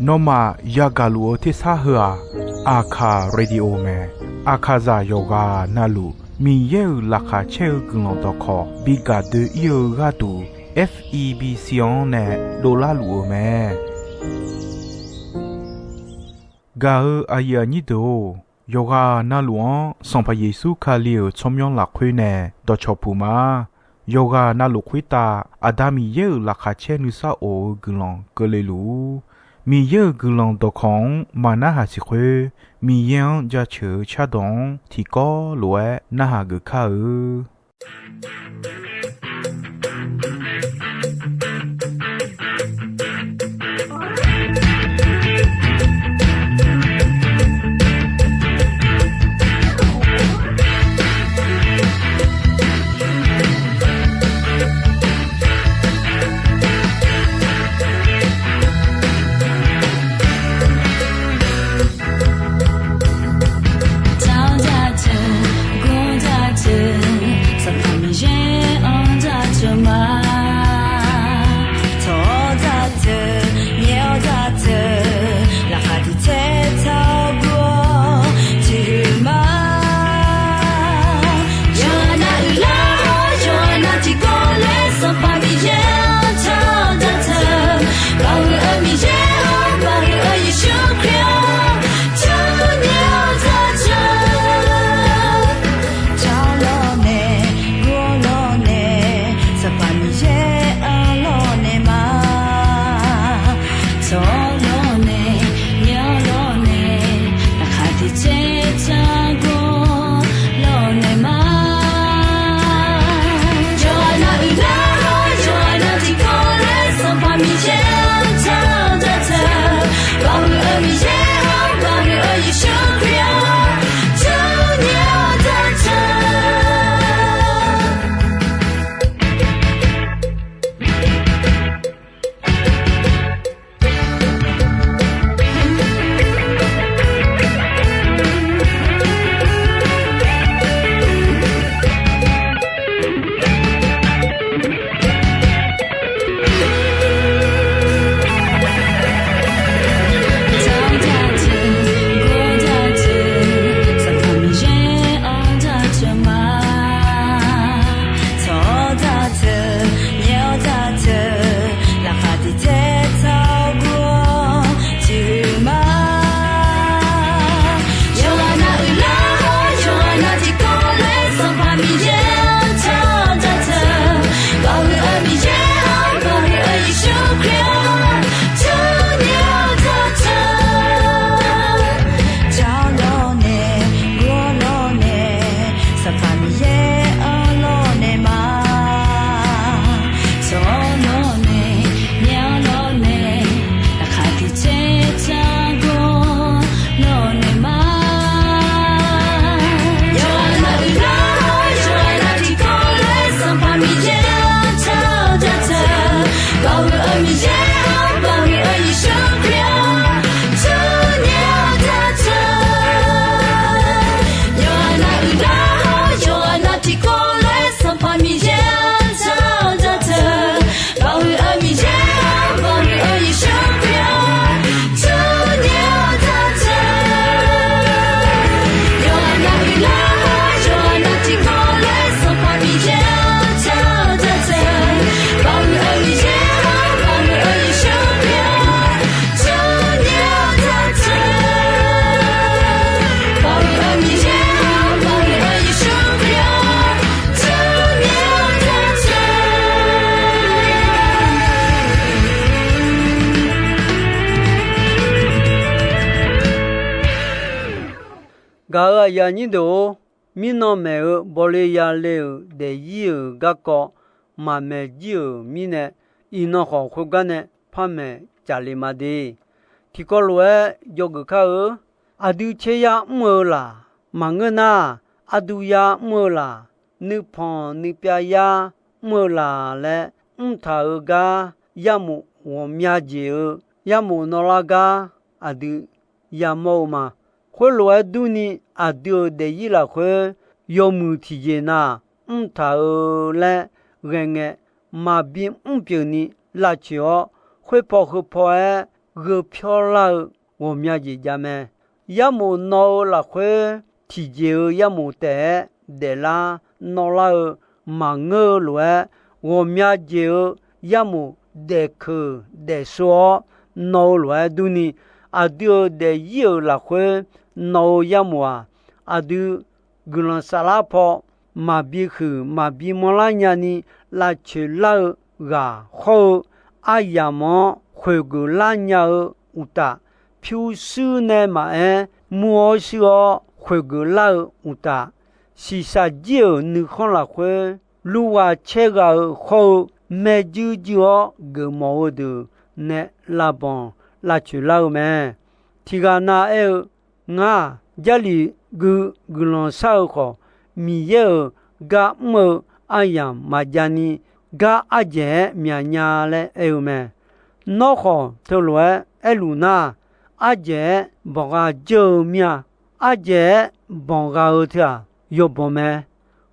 นอมายากาลูที่ซาหัวอาคาเรดิโอเมอาคาซาโยกานาลูมีเยอลักาเชลกุลตอคอบิกาเดเยกาตู FEB ซิออนเนดอลลาร์ลูเมกาอายานิโดโยกานาลวงสัมพเยซูคาเลียวชมยองหลักคุยเนดอชอปูมาโยกานาลุคุยตาอาดามีเยอลักาเชนุซาโอกุลองกเลลูมีเยอะกุลองตอของมานาหาสิคุมียังจะเชื่อชาดงที่ก็รวยนาหากึข้าGaga yanido mino me bole ya le de yi ga ko ma me ji mine ino ho khugane phame chali ma de tikolwe jog kha adu che ya mola mangna adu ya mola nu phon nu pya ya mola le tha ga yamu wo mya ji yamu no la ga adu ya mo ma khwe lo du ni adu de yi la khwe yo mu ti je na tha le renge ma bi pyo ni la chio 会跑和跑哎个漂了我们家家们也没闹了会体检也没得的啦闹了忙了我们家也没得去得说闹了都呢啊丢的有了会闹也没啊丢个人沙拉跑马比去马比莫拉伢呢拉去了个好啊呀么回个拉伢乌达平时呢嘛莫说回个拉乌达是啥就你看了会如果这个好没就个毛的呢拉帮拉去了没提个那我家里个人烧烤米也ga mo ayam majani ga aje mianya le eume no kho to lo eluna aje boga jo mia aje bonga otia yo bome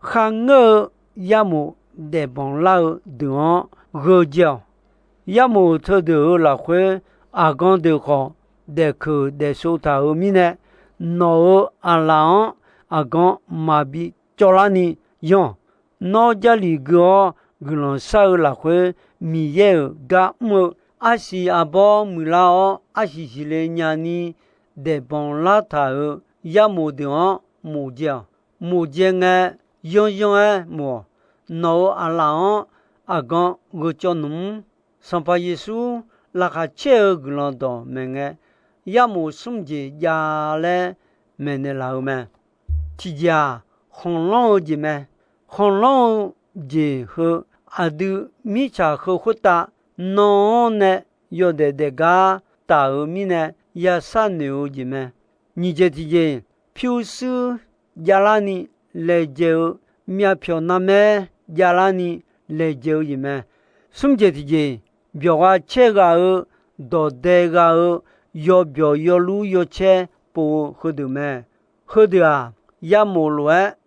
khango yamu de bon lao don gojo yamu to de la khwe agon de kho de que de sota o mine no alan agon mabi cholani yon no jali go glon sao la khwe mi ye ga mo asi abo mulao asi sile nyani de bon la ta ya mo de mo je nga yon mo no ala agon go chonum sampa yesu la kha che glon do menge ya mo sumje ya le mene la me ti ja hong long ji me hong long ji he adu mi cha he huta no ne yo de ga ta mi ne ya sa ne o ji me ni je ti je pyu su ya la ni le je mi a pyo na me ya la ni le je ji me sum je ti je byo ga che ga do de ga yo byo yo lu yo che po hu du me hu du a ya mo lo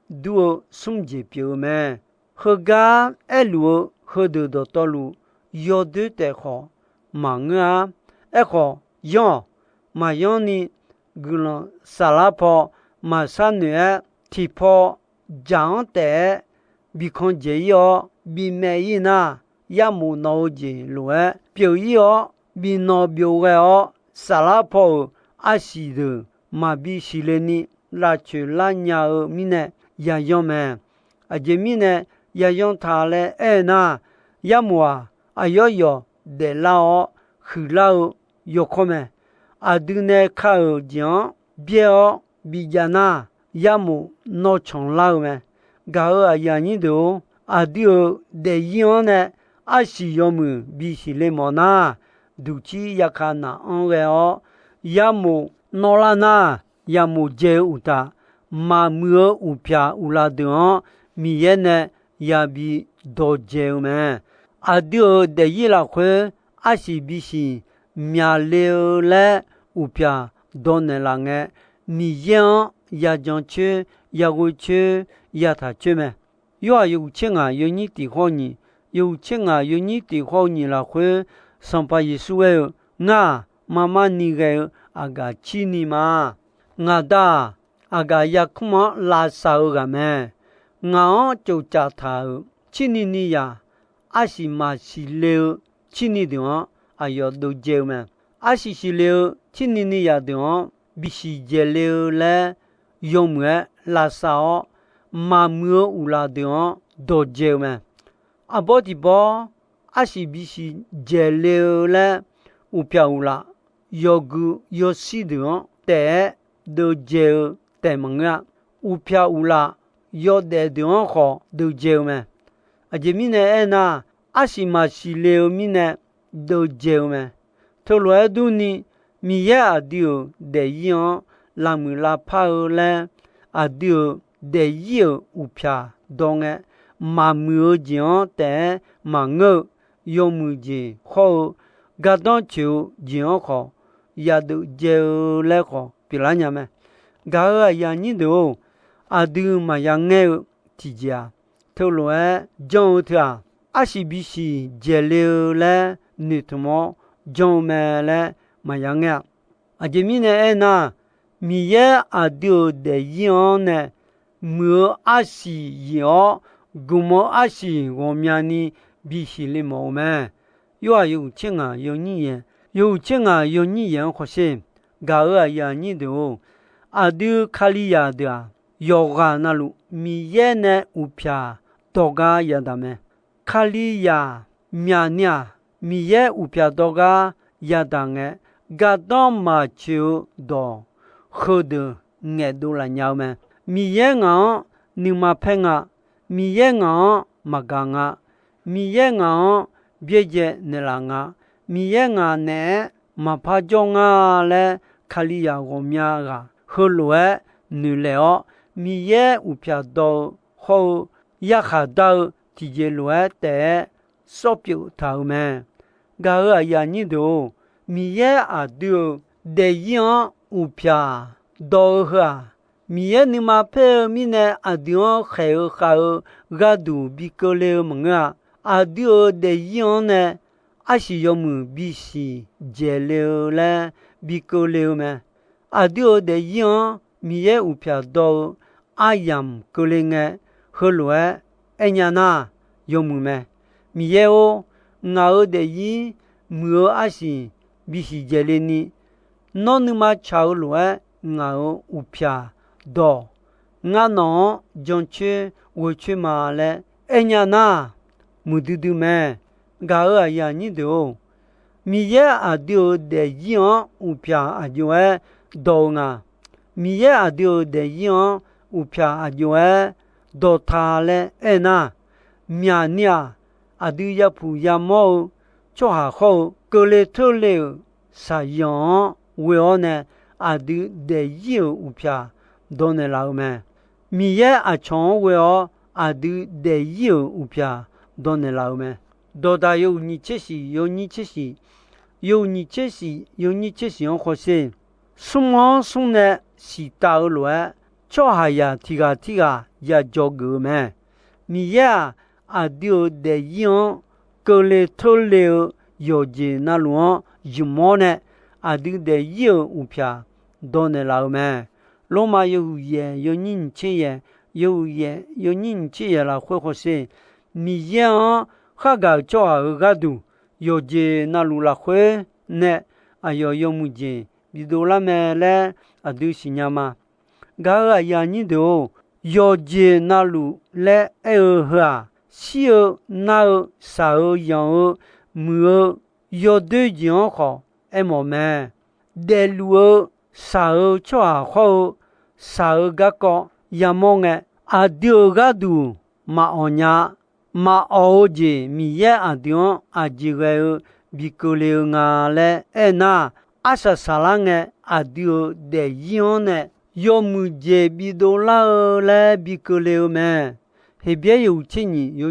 duo sumje pyo me hoga elu hodo do tolu yo de te kho manga kho yo ma yo ni gulo sala po ma san ne ti po jang te bi khon je yo bi me yi na ya mo no je lo pyo yi yo bi no byo we sala po a si de ma bi si le ni la che la nya mi ne ya yon me a jemine ya yon ta le na ya moi ayo de lao khu lao yo kome adune ka jian bio bijana ya mu no chong lao me ga ya ni do adio de yon ne a si yo mu bi si le mona du chi ya kana on we ya mu no la na ya mu je uta ma mưa u pia u la de mi ye ne ya bi do je me a de de yi la khwe a si bi si mya le u pia do ne la nge mi ye ya jong che ya go che ya ta che me yo yu chen a yu ni ti ho ni yu chen a yu ni ti ho ni la khwe san pa yi su e nga mama ni ge aga chi ni ma nga da aga ya kuma la sao ga me nga chou cha tha chi ni ni ya a si ma si le chi ni de ayo do je me a si le chi ni ni ya de bi si je le yo me la sao ma mu u la de do je me a bo di bo a si bi si je le u pia u la yo gu yo si de te do je te manga u pia u la yo de kho do je me a je mi ne na a si ma si le mi ne do je me to lo du ni mi ya dio de yon la mu la pa le a dio de yo u pia dong ma mu jian te ma ngo yo mu ji kho ga don chu jian kho ya do je le kho pi la nya me ga ya ni do a du ma ya nge ti ja to lo jong ta a si bi si je le ni to mo John mele mayanga ajemine ena miye adio de yone mu asi yo gumo asi womiani bishili mome yo ayu chinga yo ni ye yo chinga yo ni ye khose ga ya ni do adu khaliya da yoga nalu miye ne upya toga yadame khaliya myanya miye upya toga yadange gadon ma chu do khodu nge do la nyaume miye nga nima phenga miye nga maganga miye nga byeje nelanga miye nga ne maphajonga le khaliya gomya ga holwe nuleo miye upya do ho yakha da tije lwe te sopyu taume ga ya ni do miye adu de yan upya do ha miye ni ma pe mine adion kheu khau gadu bikole mga adio de yan ne ashiyomu bishi jele le bikole me adio de yan miye upya do ayam kolenge holwe enyana yomume miye o ngao de yi muo ashi bishi jeleni nonuma chaulwe ngao upya do ngano jonche woche male enyana mududume gao ya ni do miye adio de yi upya ajwe do nga miye adio de yi upya ajwe do tale ena miania adu yapu yamo choha ho kole tole sayon weone adu de yi upya done laume miye achon weo adu de yi upya done laume doda yo ni cheshi yo ni cheshi yo ni cheshi yo ni cheshi on khose sumo sunne si taulwe choha ya tiga ya jogume miye adio de yon kole tole yoje na luon jumone adu de yo upya done laume loma yo ye yo nin che ye yo nin che la khose miye khaga choa gadu yoje na lu la khwe ne ayo yo muje bidola mele adu sinyama ga ya ni do yoje na lu le ha sio na sao yon mu yo de jon kho e mo me de luo sao choa kho sao ga ko yamonge adio gadu ma onya ma oje miye adion ajige bikole nga le ena asa salange adio de yone yo muje bidola le bikole me hebye yo chini yo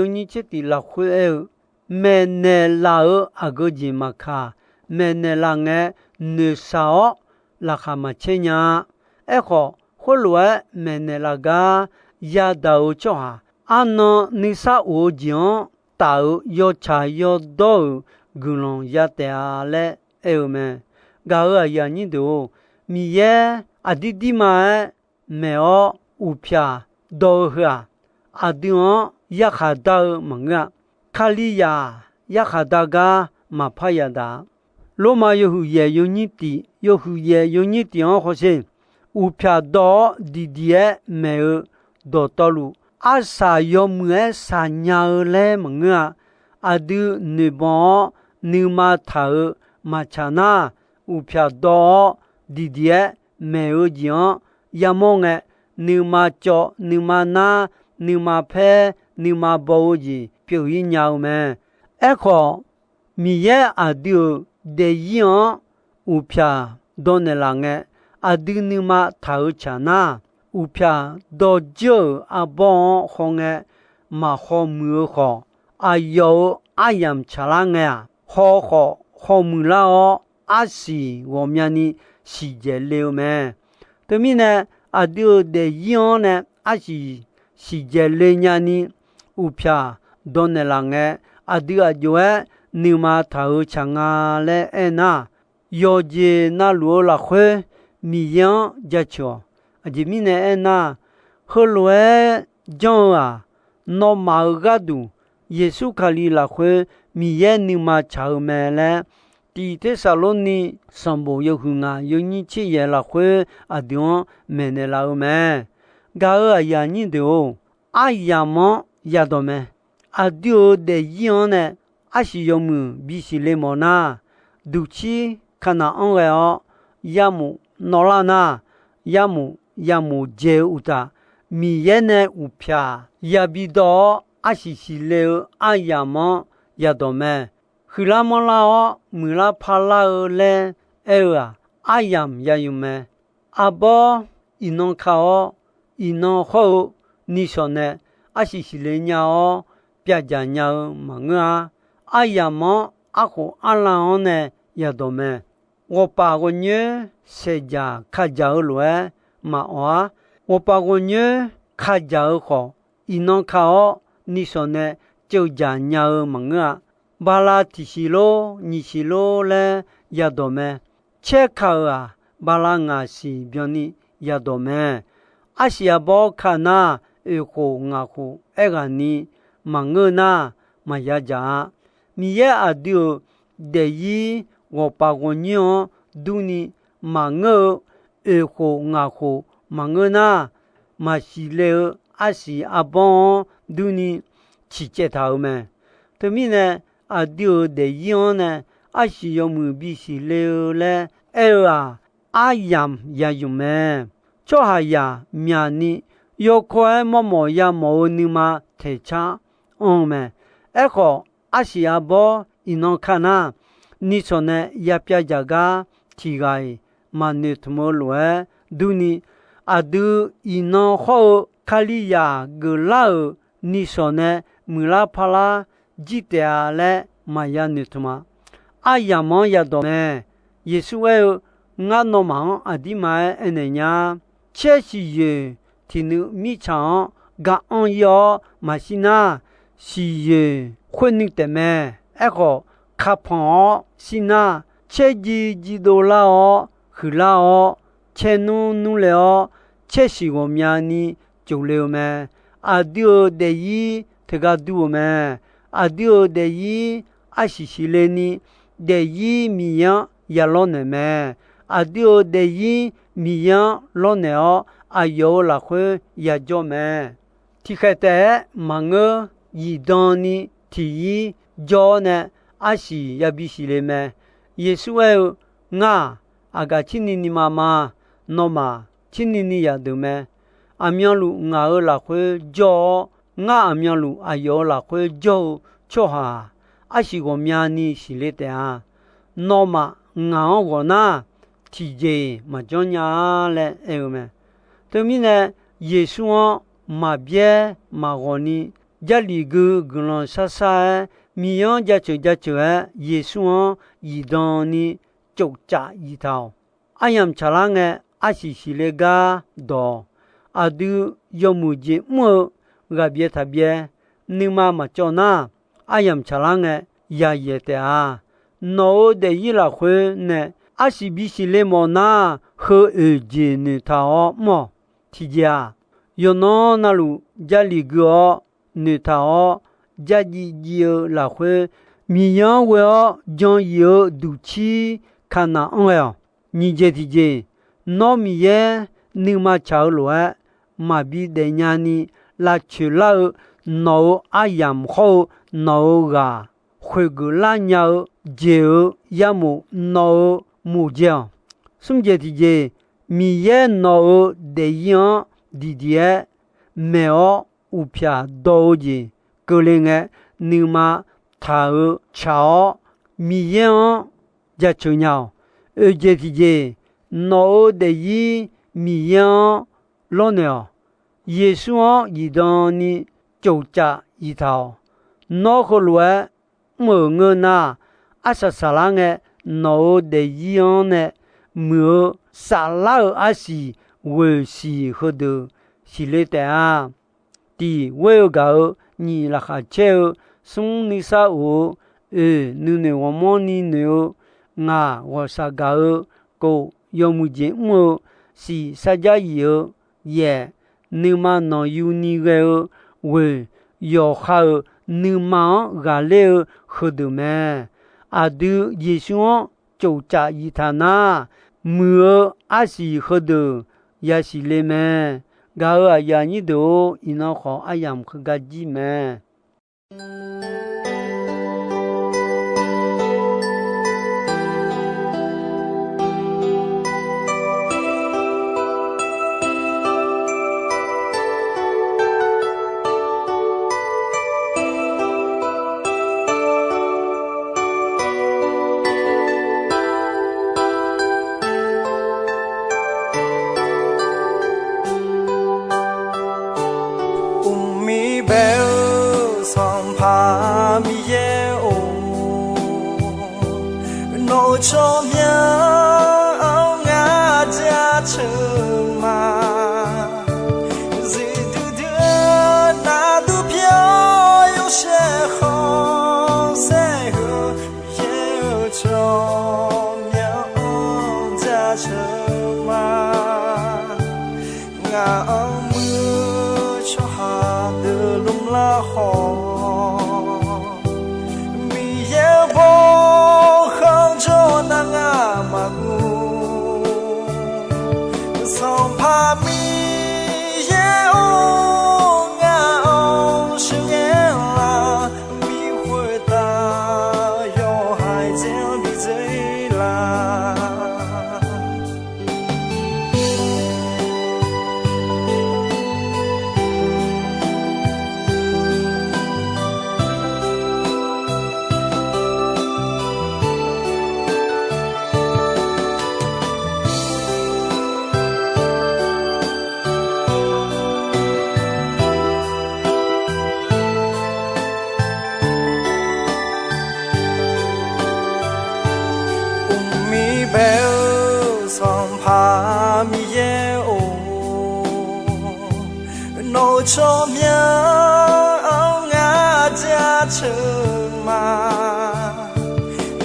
ni cheti la khwe mene la agoji makha mene la nge ne sao la khama chenya ekho kholwe mene la ga ya dao choha ano nisa o jion tao yo cha yo do gulon ya te ale eume ga ya ni do miye adidi ma meo upya do ha adion ya khada manga khaliya ya khada ga ma phaya da loma yo ye yo ni ti on khose upya do didie me do tolu asa yo mue sa nya le manga adu ne bon ni ma tha ma chana upya do didie me o jion yamonge ni ma cho ni ma na ni ma phe ni ma bo ji pyo yi nya me ekho miye adu de yon upya donne la nge adu ni ma tha chana upya do jo abon honge ma ho mu ho ayo ayam chalange ho mu la o asi wo myani si je le me to mine adu de yon ne asi si je le nyani upya donne la nge adu ajoe 你嘛头强啊嘞爱那，要接那罗拉会米样家巧，啊这米呢爱那，后来讲啊，那马个度，耶稣卡里拉会米样你嘛巧咩嘞？第一撒罗尼上部有空啊，有你企业拉会啊点咩呢拉咩？噶啊呀你的啊呀么呀多咩？啊丢的样呢？啊是用么比是雷么呐？都去看那安个哦，呀么哪啦呐？呀么接有的，米也呢有票，也比到啊是雷啊呀么呀多咩？后来么啦哦，没啦怕啦嘞，啊呀也有咩？啊不，一弄靠哦，一弄好，你说呢？啊是雷鸟哦，别家鸟忙啊。啊呀么啊个阿拉呢也多咩？我把个女谁家看家来嘛哇？我把个女看家好，一弄靠你说呢？就家鸟忙啊，巴拉提西罗你西罗嘞也多咩？切靠啊，巴拉雅西表你也多咩？阿西阿包看那一个雅个爱个你忙那嘛也家。米也阿丢的伊我把我娘都你忙个个雅个忙个那嘛是了阿是阿帮都你去接头咩？对面呢阿丢的伊呢阿是用木比是了嘞阿样也用咩？做下呀面呢要快么呀冇你嘛提差咩？个阿西阿波伊诺看呐，你说呢？也别家个提个嘛你怎么来？都你阿都伊诺好卡里亚个老，你说呢？没啦怕啦，记得嘞嘛呀你怎么？阿呀么呀多呢？耶稣哎，俺诺忙阿弟买哎那呀，确实也听你米长个安要嘛是呐，是也。混你的咩？个卡胖是那切几多啦哦，去啦哦，切努了哦，切是我们呢就了咩？阿丢的伊这个多咩？阿丢的伊阿是嘞呢？的伊米样也老呢咩？阿丢的伊米样老呢哦？阿有啦会也做咩？提开的忙个一当呢？提教呢，阿是也必须的咩？耶稣哎，阿个亲你妈妈，喏嘛，亲你也得咩？阿苗路阿拉会教，阿苗路阿有拉会教，错哈？阿是我们呢是嘞的啊，喏嘛，我那提着嘛叫伢嘞，哎个咩？对面呢，耶稣嘛别嘛我呢？家里个个人啥啥，米样家就耶稣一当呢就扎一套。阿样查啷个阿是那个多，阿都要么节目个别特别，你妈妈叫那阿样查啷个也的啊，那的伊拉会呢，阿是比是嘞么那和节呢套么，提家有那路家里个。你他哦，家里有拉会，米样我要将有毒气看那哦，你这提这，那米耶你嘛炒来，嘛比的伢呢拉去了，那阿样好，那个会个拉鸟就也么那木匠，什么这提这，米耶那的样弟弟没有。有票多的，个人个你嘛头桥米样也重要，而且是脑的伊米样老鸟，耶稣一当呢就加一套，脑壳来没个那阿啥啥啷个脑的一样呢，没啥老阿是为是好的是嘞的啊。第为搞你那哈切送你啥物 nu ne wo mo ni ne o nga wo sa ga o ko yo mu je mo si sa ja yi o ye nu ma no yu ni ge o we yo kha o nu ma ga le o khu du me a du yi shu chou cha yi tha na mu o a si khu du ya si le me ga o a ya ni do ina kho a yam khu ga ji me cho nhau ngã ra chờ mà gì từ đưa na tu piao yêu sẽ khó sẽ hứa yêu cho nhau ra chờ mà ngã mưa cho hà từ lung la khó mi yêu vô cho nàng mà ngu song pa mi ye o nga o shi ye la mi hui ta yo hai jian bi zai la cho nhau ngã ra chờ mà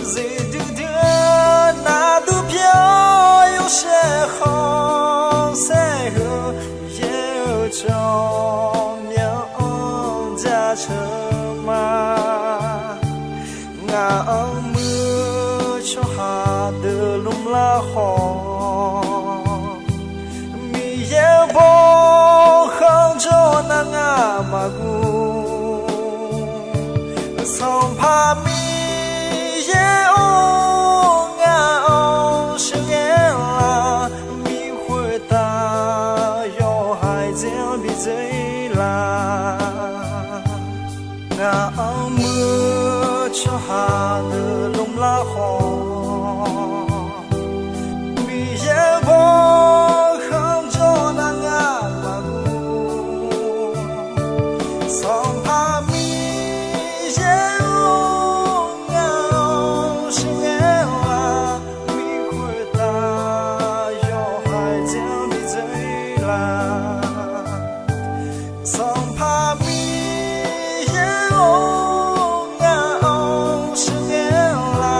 gì đưa na tu piao yêu sẽ khó sẽ hứa yêu cho nhau ra chờ mà ngã mưa cho hà từ lung la khó mi yêu vô cho nàng mà ngu song pa mi ye o nga o shi ye la mi hui ta yo hai jian bi zai la nga mưa cho hà từ lung la khó mi ye vô không cho nàng mà song pa mi ye o nga o shi ye la mi hui ta yo hai jian bi zai la song pa mi ye o nga o shi ye la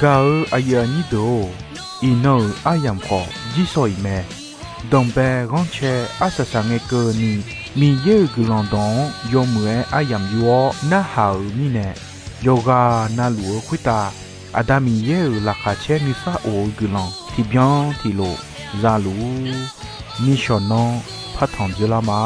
gao ayani do ino ayam kho jisoi me dombe gonche asasange ko ni mi ye gulondon yomwe ayam yo na hao mi ne yoga na luo kwita adami ye la kha che ni sa o gulon ti bien ti lo za lu ni shono phathon jela ma